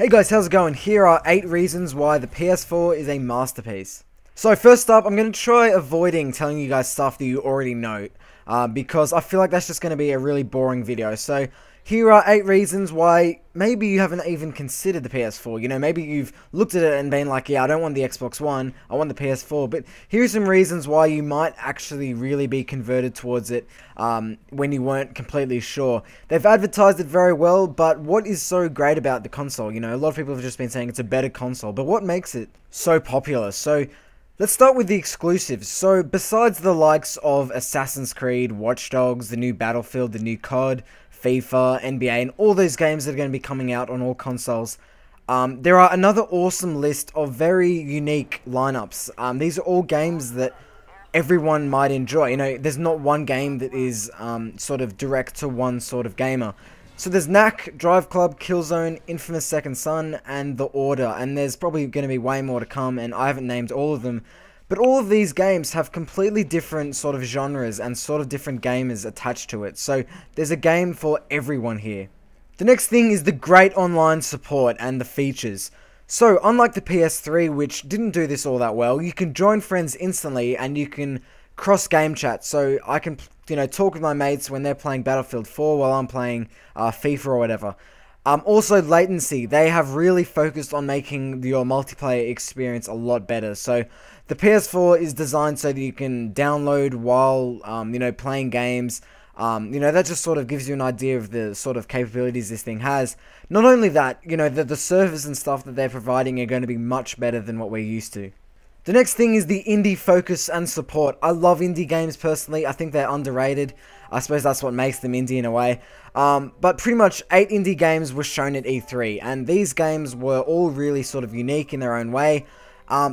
Hey guys, how's it going? Here are 8 reasons why the PS4 is a masterpiece. So first up, I'm going to try avoiding telling you guys stuff that you already know, because I feel like that's just going to be a really boring video. So here are 8 reasons why maybe you haven't even considered the PS4. You know, maybe you've looked at it and been like, yeah, I don't want the Xbox One, I want the PS4. But here are some reasons why you might actually really be converted towards it when you weren't completely sure. They've advertised it very well, but what is so great about the console? You know, a lot of people have just been saying it's a better console, but what makes it so popular? So let's start with the exclusives. So besides the likes of Assassin's Creed, Watch Dogs, the new Battlefield, the new COD, FIFA, NBA, and all those games that are going to be coming out on all consoles, there are another awesome list of very unique lineups. These are all games that everyone might enjoy. You know, there's not one game that is sort of direct to one sort of gamer. So there's Knack, Drive Club, Killzone, Infamous Second Son, and The Order, and there's probably going to be way more to come, and I haven't named all of them. But all of these games have completely different sort of genres and sort of different gamers attached to it. So there's a game for everyone here. The next thing is the great online support and the features. So unlike the PS3, which didn't do this all that well, you can join friends instantly and you can cross game chat. So I can, you know, talk with my mates when they're playing Battlefield 4 while I'm playing FIFA or whatever. Also latency, they have really focused on making your multiplayer experience a lot better. So the PS4 is designed so that you can download while, you know, playing games. You know, that just sort of gives you an idea of the sort of capabilities this thing has. Not only that, you know, the servers and stuff that they're providing are going to be much better than what we're used to. The next thing is the indie focus and support. I love indie games personally. I think they're underrated. I suppose that's what makes them indie in a way. But pretty much 8 indie games were shown at E3, and these games were all really sort of unique in their own way.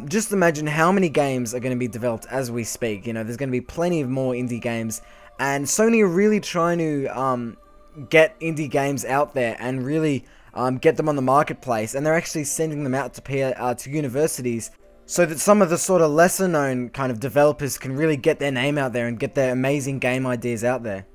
Just imagine how many games are going to be developed as we speak. You know, there's going to be plenty of more indie games, and Sony are really trying to get indie games out there and really get them on the marketplace, and they're actually sending them out to universities, so that some of the sort of lesser known kind of developers can really get their name out there and get their amazing game ideas out there.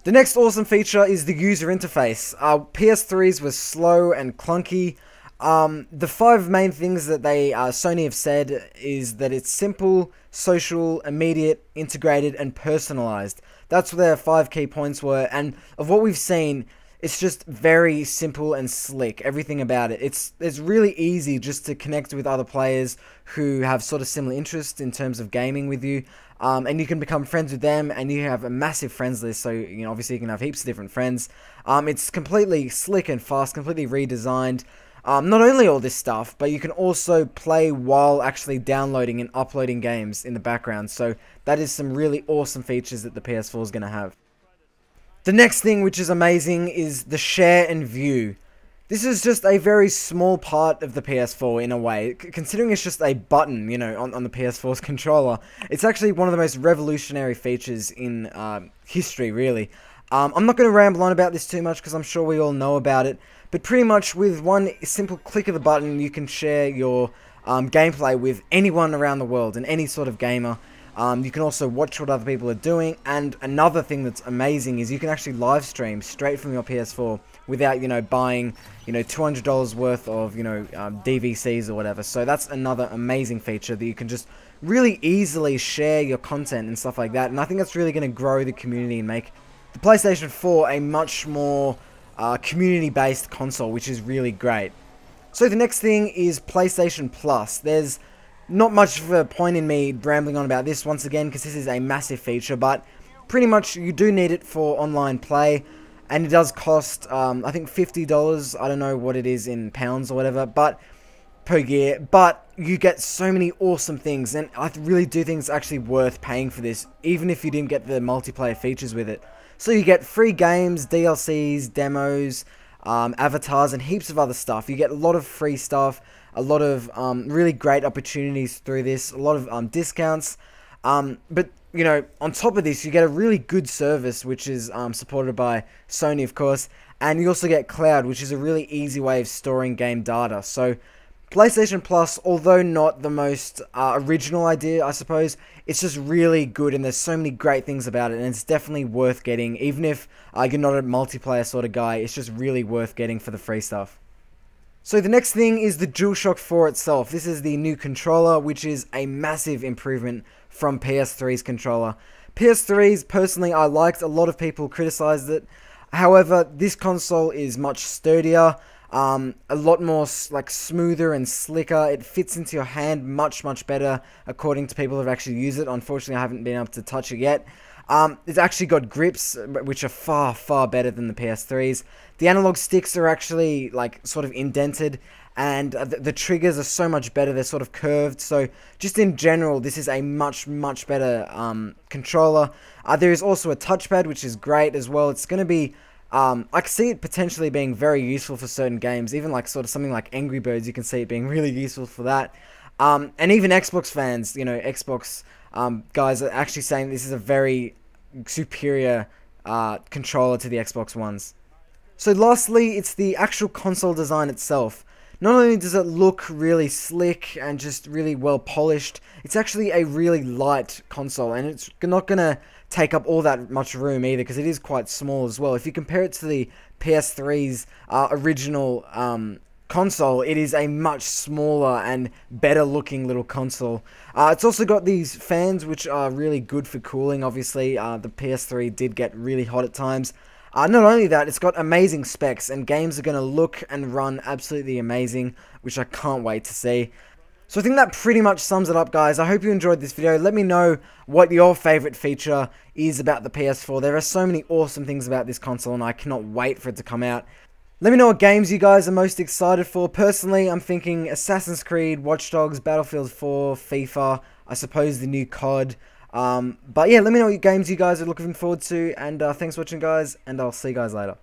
The next awesome feature is the user interface. PS3s were slow and clunky. The 5 main things that Sony have said is that it's simple, social, immediate, integrated, and personalized. That's what their 5 key points were, and of what we've seen, it's just very simple and slick, everything about it. It's really easy just to connect with other players who have sort of similar interests in terms of gaming with you. And you can become friends with them, and you have a massive friends list, so you know, obviously you can have heaps of different friends. It's completely slick and fast, completely redesigned. Not only all this stuff, but you can also play while actually downloading and uploading games in the background. So that is some really awesome features that the PS4 is going to have. The next thing, which is amazing, is the share and view. This is just a very small part of the PS4 in a way. Considering it's just a button, you know, on the PS4's controller, it's actually one of the most revolutionary features in history, really. I'm not going to ramble on about this too much because I'm sure we all know about it, but pretty much with one simple click of the button, you can share your gameplay with anyone around the world and any sort of gamer. You can also watch what other people are doing, and another thing that's amazing is you can actually live stream straight from your PS4 without, you know, buying, you know, $200 worth of, you know, DVCs or whatever. So that's another amazing feature that you can just really easily share your content and stuff like that, and I think that's really going to grow the community and make the PlayStation 4 a much more community-based console, which is really great. So the next thing is PlayStation Plus. There's not much of a point in me rambling on about this once again, because this is a massive feature, but pretty much you do need it for online play, and it does cost, I think $50, I don't know what it is in pounds or whatever, but per year, but you get so many awesome things, and I really do think it's actually worth paying for this, even if you didn't get the multiplayer features with it. So you get free games, DLCs, demos, avatars, and heaps of other stuff. You get a lot of free stuff, a lot of really great opportunities through this, a lot of discounts, but you know, on top of this, you get a really good service, which is supported by Sony, of course, and you also get cloud, which is a really easy way of storing game data. So PlayStation Plus, although not the most original idea, I suppose, it's just really good, and there's so many great things about it, and it's definitely worth getting, even if you're not a multiplayer sort of guy. It's just really worth getting for the free stuff. So the next thing is the DualShock 4 itself. This is the new controller, which is a massive improvement from PS3's controller. PS3's, personally, I liked. A lot of people criticized it. However, this console is much sturdier, a lot more like smoother and slicker. It fits into your hand much better, according to people who have actually used it. Unfortunately, I haven't been able to touch it yet. It's actually got grips, which are far better than the PS3's. The analog sticks are actually, like, sort of indented, and the triggers are so much better. They're sort of curved, so just in general, this is a much better controller. There is also a touchpad, which is great as well. It's going to be, I can see it potentially being very useful for certain games, even like sort of something like Angry Birds. You can see it being really useful for that. And even Xbox fans, you know, Xbox guys are actually saying this is a very superior controller to the Xbox Ones. So lastly, it's the actual console design itself. Not only does it look really slick and just really well polished, it's actually a really light console, and it's not going to take up all that much room either, because it is quite small as well. If you compare it to the PS3's original console, it is a much smaller and better looking little console. It's also got these fans, which are really good for cooling. Obviously, the PS3 did get really hot at times. Not only that, it's got amazing specs, and games are going to look and run absolutely amazing, which I can't wait to see. So I think that pretty much sums it up, guys. I hope you enjoyed this video. Let me know what your favorite feature is about the PS4. There are so many awesome things about this console, and I cannot wait for it to come out. Let me know what games you guys are most excited for. Personally, I'm thinking Assassin's Creed, Watch Dogs, Battlefield 4, FIFA, I suppose the new COD. But yeah, let me know what games you guys are looking forward to, and thanks for watching, guys, and I'll see you guys later.